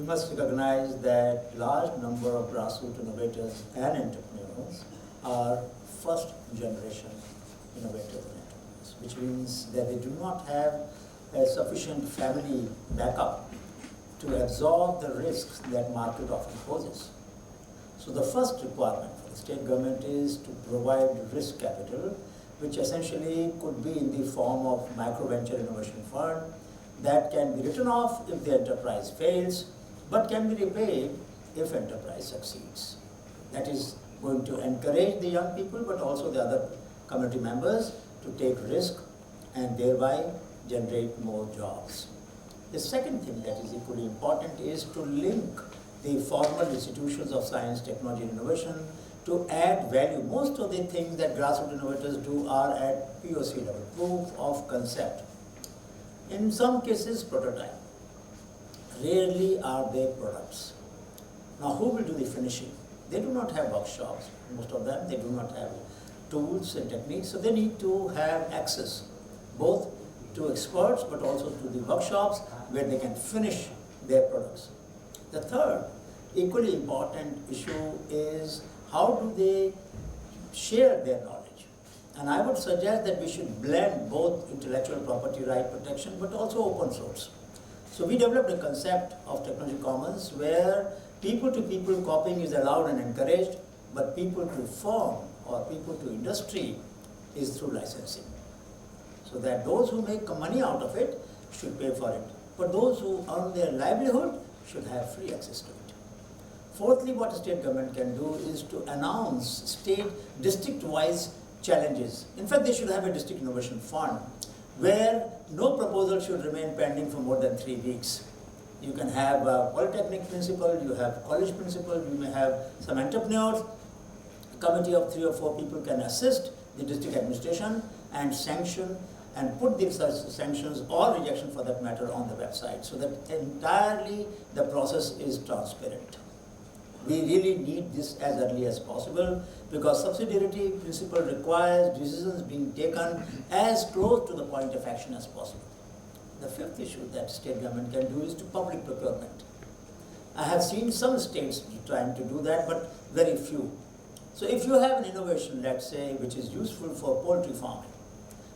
you must recognize that large number of grassroots innovators and entrepreneurs are first generation innovators and entrepreneurs, which means that they do not have a sufficient family backup to absorb the risks that market often poses. So the first requirement for the state government is to provide risk capital, which essentially could be in the form of micro venture innovation fund that can be written off if the enterprise fails, but can be repaid if enterprise succeeds. That is going to encourage the young people, but also the other community members to take risk and thereby generate more jobs. The second thing that is equally important is to link the formal institutions of science, technology, and innovation to add value. Most of the things that grassroots innovators do are at POC level, proof of concept. In some cases, prototype. Rarely are they products. Now, who will do the finishing? They do not have workshops, most of them. They do not have tools and techniques, so they need to have access both to experts but also to the workshops where they can finish their products. The third, equally important issue is how do they share their knowledge? And I would suggest that we should blend both intellectual property right protection but also open source. So we developed a concept of technology commons where people-to-people copying is allowed and encouraged, but people to firm or people to industry is through licensing. So that those who make money out of it should pay for it, but those who earn their livelihood should have free access to it. Fourthly, what a state government can do is to announce state district-wise challenges. In fact, they should have a district innovation fund where no proposal should remain pending for more than 3 weeks. You can have a polytechnic principal, you have college principal, you may have some entrepreneurs. A committee of 3 or 4 people can assist the district administration and sanction and put these sanctions or rejection for that matter on the website so that entirely the process is transparent. We really need this as early as possible because subsidiarity principle requires decisions being taken as close to the point of action as possible. The fifth issue that state government can do is to public procurement. I have seen some states trying to do that, but very few. So if you have an innovation, let's say, which is useful for poultry farming,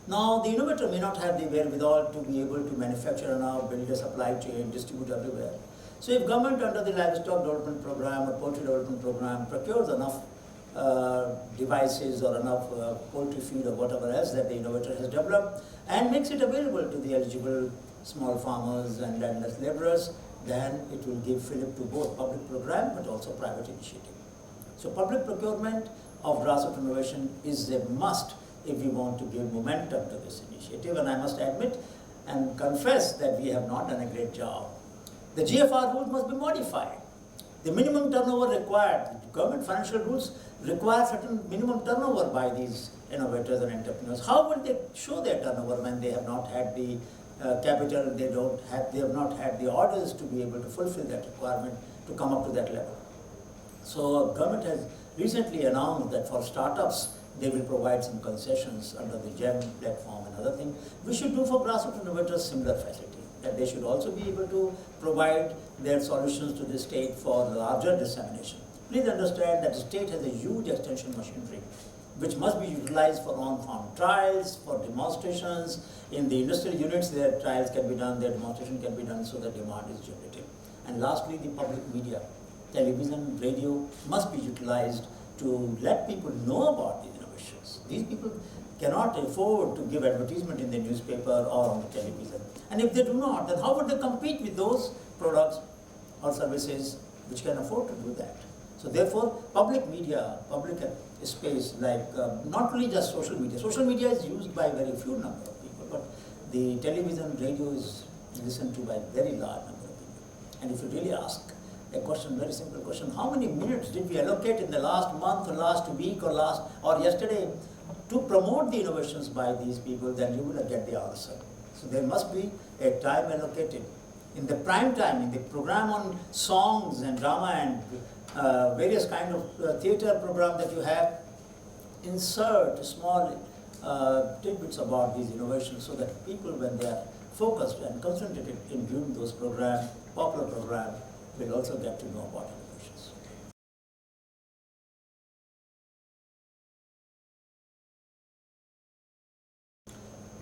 now the innovator may not have the wherewithal to be able to manufacture enough, build a supply chain, distribute everywhere. So if government under the livestock development program or poultry development program procures enough devices or enough poultry feed or whatever else that the innovator has developed and makes it available to the eligible small farmers and landless laborers, then it will give fillip to both public program but also private initiative. So public procurement of grassroots innovation is a must if we want to give momentum to this initiative, and I must admit and confess that we have not done a great job. The GFR rules must be modified. The minimum turnover required, government financial rules require certain minimum turnover by these innovators and entrepreneurs. How will they show their turnover when they have not had the capital, they have not had the orders to be able to fulfill that requirement to come up to that level? So government has recently announced that for startups, they will provide some concessions under the GEM platform and other things. We should do for grassroots innovators similar facility, that they should also be able to provide their solutions to the state for larger dissemination. Please understand that the state has a huge extension machinery which must be utilized for on-farm trials, for demonstrations. In the industrial units, their trials can be done, their demonstration can be done, so that demand is generated. And lastly, the public media, television, radio must be utilized to let people know about these innovations. These people cannot afford to give advertisement in the newspaper or on the television. And if they do not, then how would they compete with those products or services which can afford to do that? So therefore, public media, public space, like not only just social media. Social media is used by very few number of people, but the television, radio is listened to by a very large number of people. And if you really ask a question, very simple question, how many minutes did we allocate in the last month or last week or yesterday to promote the innovations by these people, then you will get the answer. So there must be a time allocated. In the prime time, in the program on songs and drama and various kind of theater program that you have, insert small tidbits about these innovations so that people, when they are focused and concentrated in viewing those programs, popular programs, will also get to know about innovations.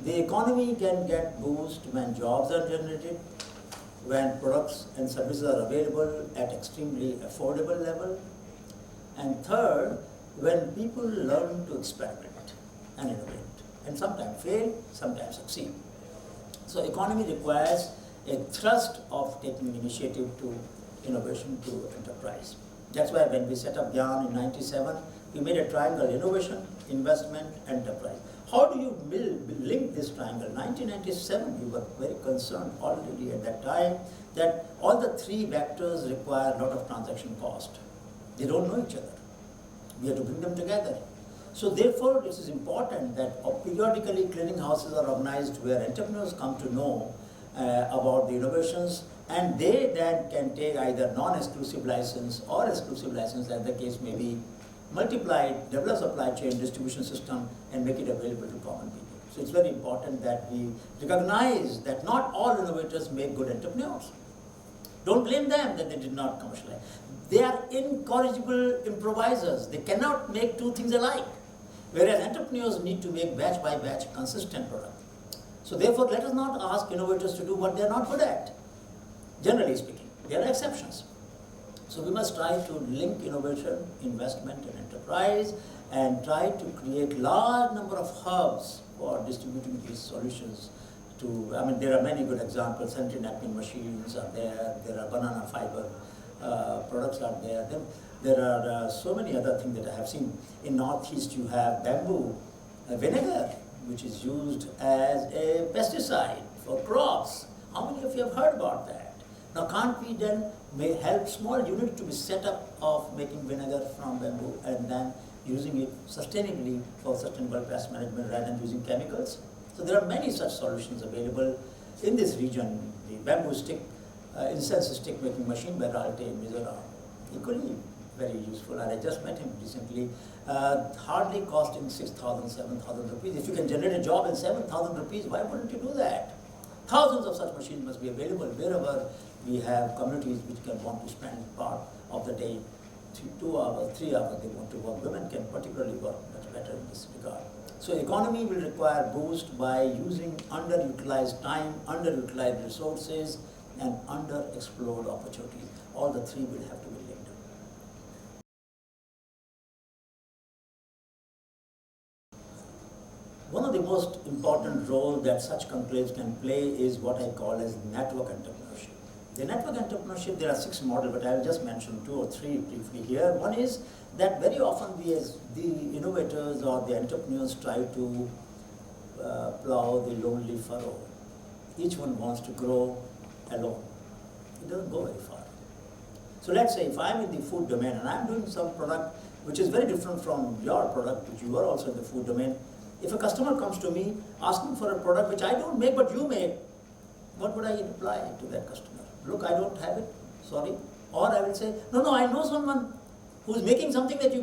The economy can get boost when jobs are generated, when products and services are available at extremely affordable level, and third, when people learn to experiment and innovate, and sometimes fail, sometimes succeed. So economy requires a thrust of taking initiative to innovation to enterprise. That's why when we set up GYAN in '97, we made a triangle: innovation, investment, enterprise. How do you link this triangle? 1997, we were very concerned already at that time that all the three vectors require a lot of transaction cost. They don't know each other. We have to bring them together. So therefore, it is important that periodically clearing houses are organized where entrepreneurs come to know about the innovations, and they then can take either non-exclusive license or exclusive license, as the case may be, multiply it, develop supply chain distribution system, and make it available to common people. So it's very important that we recognize that not all innovators make good entrepreneurs. Don't blame them that they did not commercialize. They are incorrigible improvisers. They cannot make two things alike. Whereas entrepreneurs need to make batch by batch consistent product. So therefore, let us not ask innovators to do what they are not good at. Generally speaking, there are exceptions. So we must try to link innovation, investment, and enterprise, and try to create large number of hubs for distributing these solutions to, there are many good examples. Sanitary napkin machines are there, there are banana fiber products are there. There are so many other things that I have seen. In Northeast, you have bamboo vinegar, which is used as a pesticide for crops. How many of you have heard about that? Now, can't we then help small unit to be set up of making vinegar from bamboo and then using it sustainably for sustainable pest management rather than using chemicals? So there are many such solutions available in this region. The bamboo stick, incense stick making machine by Ralte in Mizoram, equally very useful, and I just met him recently, hardly costing 6,000, 7,000 rupees. If you can generate a job in 7,000 rupees, why wouldn't you do that? Thousands of such machines must be available wherever we have communities which can want to spend part of the day, 2 hours, 3 hours they want to work. Women can particularly work much better in this regard. So economy will require boost by using underutilized time, underutilized resources, and underexplored opportunities. All the three will have to be linked. One of the most important roles that such conclaves can play is what I call as network entrepreneurship. The network entrepreneurship, there are 6 models, but I will just mention 2 or 3 briefly here. One is that very often we as the innovators or the entrepreneurs try to plow the lonely furrow. Each one wants to grow alone. It doesn't go very far. So let's say if I'm in the food domain and I'm doing some product which is very different from your product, which you are also in the food domain. If a customer comes to me asking for a product which I don't make but you make, what would I reply to that customer? Look, I don't have it, sorry. Or I will say, no, I know someone who's making something that you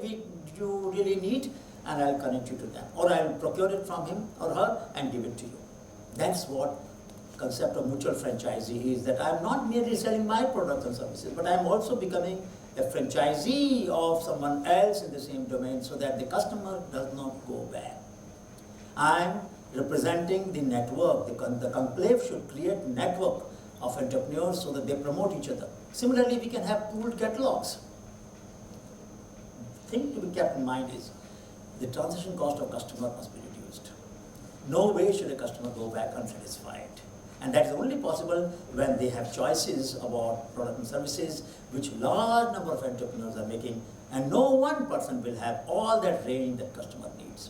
really need, and I'll connect you to them. Or I'll procure it from him or her and give it to you. That's what concept of mutual franchisee is, that I'm not merely selling my products and services, but I'm also becoming a franchisee of someone else in the same domain so that the customer does not go back. I'm representing the network. The conclave should create network of entrepreneurs so that they promote each other. Similarly, we can have pooled catalogs. Thing to be kept in mind is the transaction cost of customer must be reduced. No way should a customer go back unsatisfied. And that is only possible when they have choices about products and services which large number of entrepreneurs are making, and no one person will have all that range that customer needs.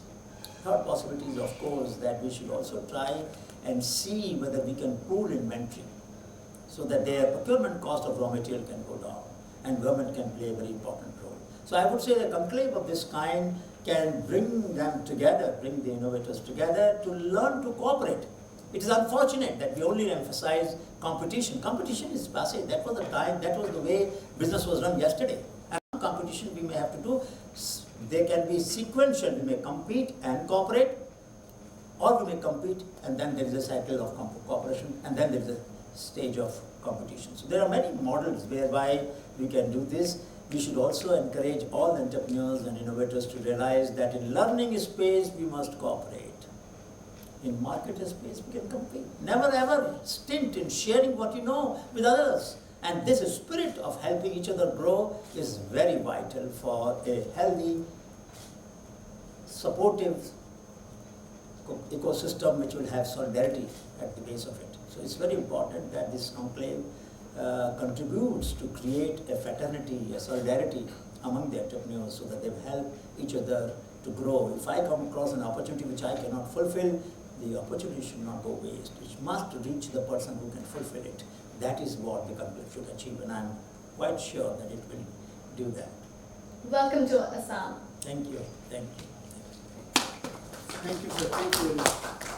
Third possibility is, of course, that we should also try and see whether we can pool inventory so that their procurement cost of raw material can go down and government can play a very important role. So I would say a conclave of this kind can bring them together, bring the innovators together to learn to cooperate. It is unfortunate that we only emphasize competition. Competition is passive. That was the time, that was the way business was run yesterday. And competition we may have to do, they can be sequential. We may compete and cooperate, or we may compete and then there is a cycle of cooperation, and then there is a stage of competition. So there are many models whereby we can do this. We should also encourage all entrepreneurs and innovators to realize that in learning space we must cooperate. In market space we can compete. Never ever stint in sharing what you know with others. And this spirit of helping each other grow is very vital for a healthy, supportive ecosystem which will have solidarity at the base of it. So it's very important that this conclave contributes to create a fraternity, a solidarity among the entrepreneurs so that they help each other to grow. If I come across an opportunity which I cannot fulfill, the opportunity should not go waste. It must reach the person who can fulfill it. That is what the conclave should achieve, and I'm quite sure that it will do that. Welcome to Assam. Thank you. Thank you. Thank you, sir. Thank you very much.